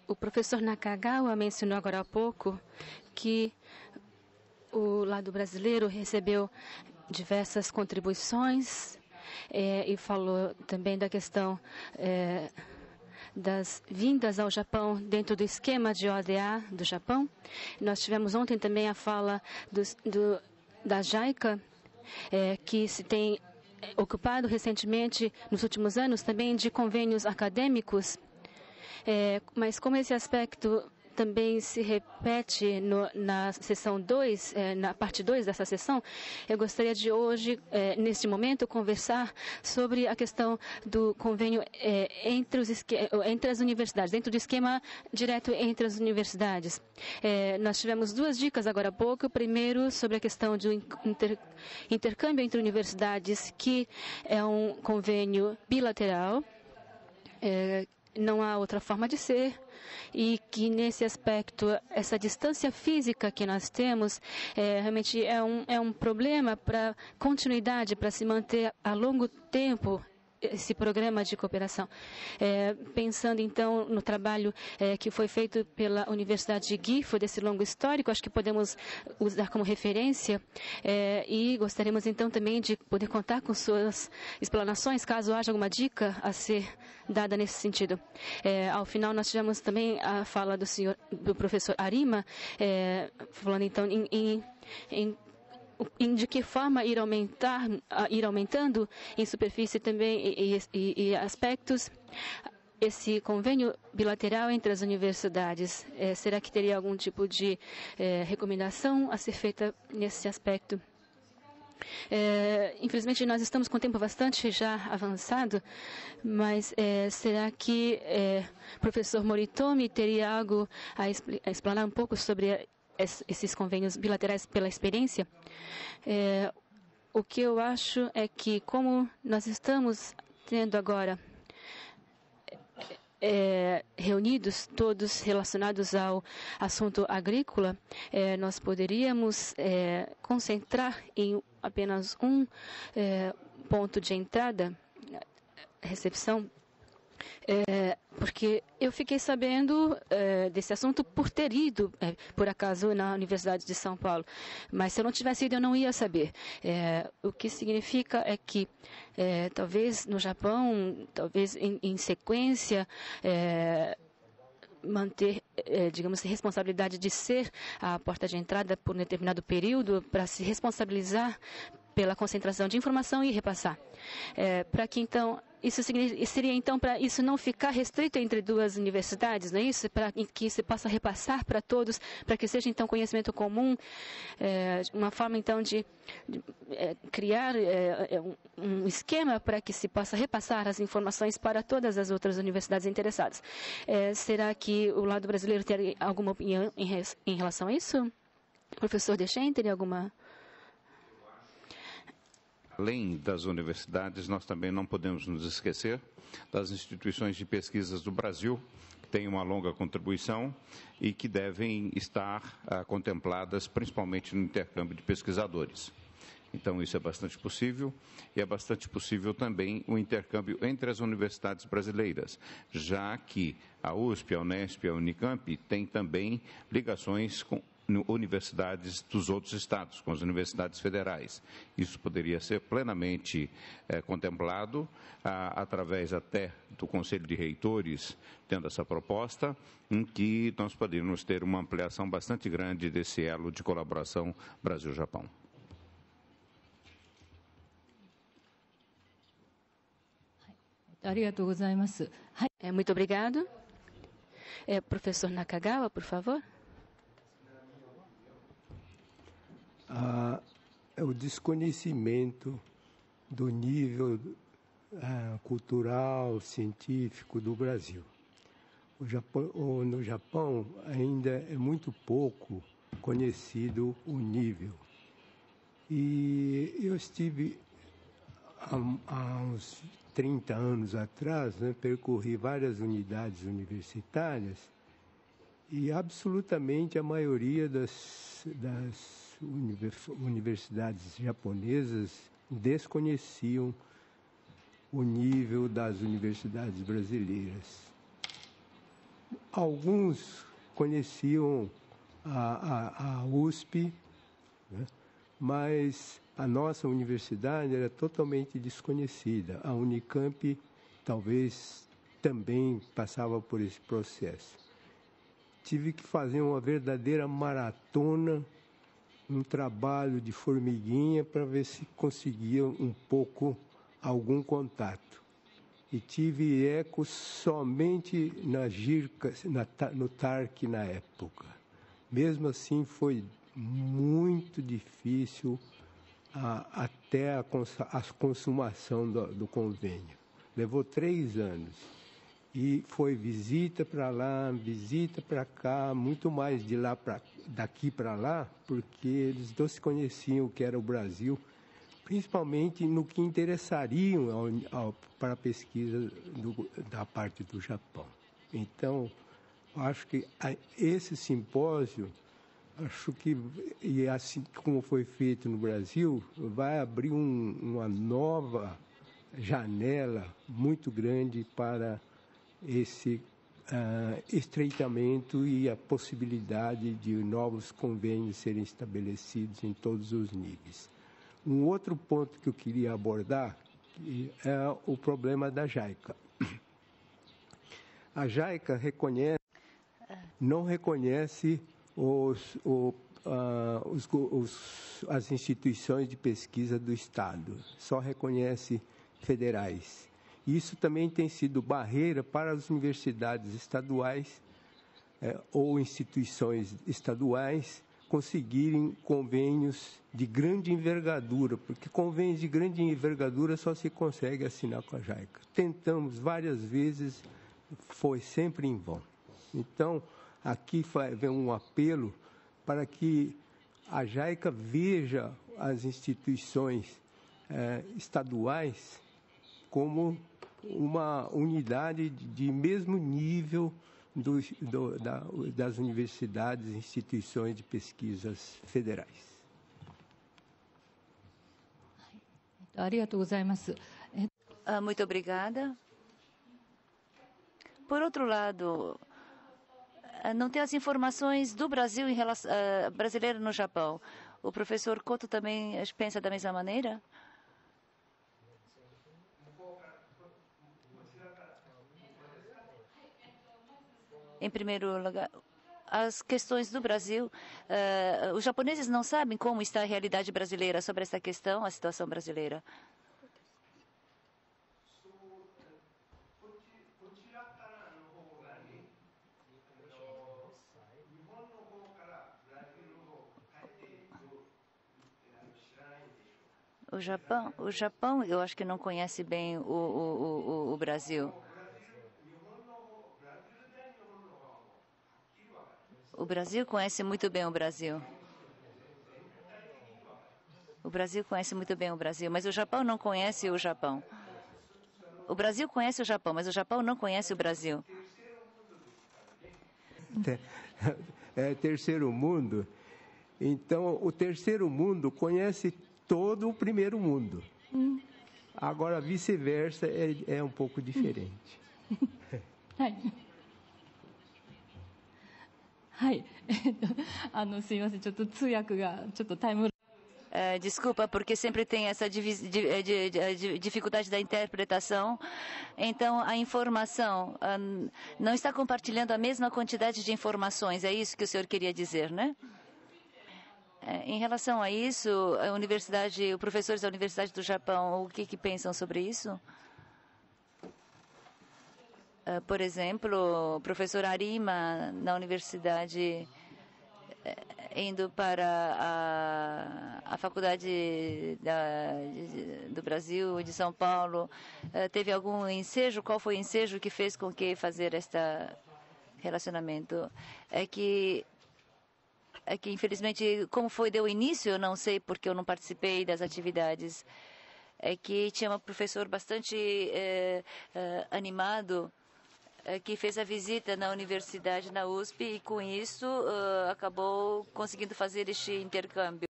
O professor Nakagawa mencionou agora há pouco que o lado brasileiro recebeu diversas contribuições e falou também da questão das vindas ao Japão dentro do esquema de ODA do Japão. Nós tivemos ontem também a fala da JICA, que se tem ocupado recentemente, nos últimos anos, também de convênios acadêmicos. Mas como esse aspecto também se repete na sessão 2, na parte 2 dessa sessão, eu gostaria de hoje, neste momento, conversar sobre a questão do convênio entre as universidades, dentro do esquema direto entre as universidades. Nós tivemos duas dicas agora há pouco. Primeiro, sobre a questão do intercâmbio entre universidades, que é um convênio bilateral. Não há outra forma de ser, e que nesse aspecto, essa distância física que nós temos, realmente é um problema para continuidade, para se manter a longo tempo esse programa de cooperação. Pensando então no trabalho que foi feito pela Universidade de Gifu, desse longo histórico, acho que podemos usar como referência, e gostaríamos então também de poder contar com suas explanações, caso haja alguma dica a ser dada nesse sentido. Ao final nós tivemos também a fala do professor Arima, falando então de que forma ir aumentando em superfície também e aspectos esse convênio bilateral entre as universidades. Será que teria algum tipo de recomendação a ser feita nesse aspecto? Infelizmente, nós estamos com o tempo bastante já avançado, mas será que o professor Moritomi teria algo a explanar um pouco sobre esses convênios bilaterais pela experiência? O que eu acho é que, como nós estamos tendo agora reunidos, todos relacionados ao assunto agrícola, nós poderíamos concentrar em apenas um ponto de entrada, recepção, porque eu fiquei sabendo desse assunto por ter ido, por acaso, na Universidade de São Paulo. Mas se eu não tivesse ido, eu não ia saber. O que significa é que, talvez no Japão, talvez em sequência, manter, digamos, responsabilidade de ser a porta de entrada por um determinado período, para se responsabilizar pela concentração de informação e repassar. Para que, então, isso seria, então, para isso não ficar restrito entre duas universidades, não é isso? Para que se possa repassar para todos, para que seja, então, conhecimento comum, uma forma, então, de criar um esquema para que se possa repassar as informações para todas as outras universidades interessadas. Será que o lado brasileiro teria alguma opinião em relação a isso? O professor Dechen teria alguma... Além das universidades, nós também não podemos nos esquecer das instituições de pesquisas do Brasil, que têm uma longa contribuição e que devem estar contempladas principalmente no intercâmbio de pesquisadores. Então, isso é bastante possível, e é bastante possível também o intercâmbio entre as universidades brasileiras, já que a USP, a Unesp e a Unicamp têm também ligações com universidades dos outros estados, com as universidades federais. Isso poderia ser plenamente contemplado, através até do Conselho de Reitores, tendo essa proposta, em que nós poderíamos ter uma ampliação bastante grande desse elo de colaboração Brasil-Japão. Muito obrigado. Professor Nakagawa, por favor. O desconhecimento do nível cultural, científico do Brasil. No Japão ainda é muito pouco conhecido o nível. E eu estive há uns 30 anos atrás, percorri várias unidades universitárias e absolutamente a maioria das universidades japonesas desconheciam o nível das universidades brasileiras. Alguns conheciam a USP, né? Mas a nossa universidade era totalmente desconhecida. A Unicamp talvez também passava por esse processo. Tive que fazer uma verdadeira maratona, um trabalho de formiguinha para ver se conseguia um pouco algum contato. E tive eco somente na GIRCA, no TARC na época. Mesmo assim foi muito difícil até a consumação do convênio. Levou 3 anos. E foi visita para lá, visita para cá, muito mais daqui para lá, porque eles não se conheciam o que era o Brasil, principalmente no que interessariam para a pesquisa da parte do Japão. Então, acho que esse simpósio, acho que, e assim como foi feito no Brasil, vai abrir uma nova janela muito grande para esse estreitamento e a possibilidade de novos convênios serem estabelecidos em todos os níveis. Um outro ponto que eu queria abordar é o problema da JICA. A JICA não reconhece as instituições de pesquisa do Estado, só reconhece federais. Isso também tem sido barreira para as universidades estaduais ou instituições estaduais conseguirem convênios de grande envergadura, porque convênios de grande envergadura só se consegue assinar com a JICA. Tentamos várias vezes, foi sempre em vão. Então, aqui vem um apelo para que a JICA veja as instituições estaduais como uma unidade de mesmo nível das universidades e instituições de pesquisas federais. Muito obrigada. Por outro lado, não tem as informações do Brasil em relação brasileiro no Japão. O professor Koto também pensa da mesma maneira? Em primeiro lugar, as questões do Brasil, os japoneses não sabem como está a realidade brasileira sobre essa questão, a situação brasileira. O Japão, eu acho que não conhece bem o Brasil. O Brasil conhece muito bem o Brasil. O Brasil conhece muito bem o Brasil, mas o Japão não conhece o Japão. O Brasil conhece o Japão, mas o Japão não conhece o Brasil. Terceiro mundo. Então, o terceiro mundo conhece todo o primeiro mundo. Agora, vice-versa, é um pouco diferente. Desculpa, porque sempre tem essa dificuldade da interpretação. Então, a informação não está compartilhando a mesma quantidade de informações. É isso que o senhor queria dizer, né? Em relação a isso, os professores da Universidade do Japão, o que pensam sobre isso? Por exemplo, o professor Arima, na universidade, indo para a Faculdade do Brasil, de São Paulo, teve algum ensejo? Qual foi o ensejo que fez com que fazer este relacionamento? É que, infelizmente, como deu início, eu não sei porque eu não participei das atividades. É que tinha um professor bastante animado, que fez a visita na universidade, na USP, e com isso acabou conseguindo fazer este intercâmbio.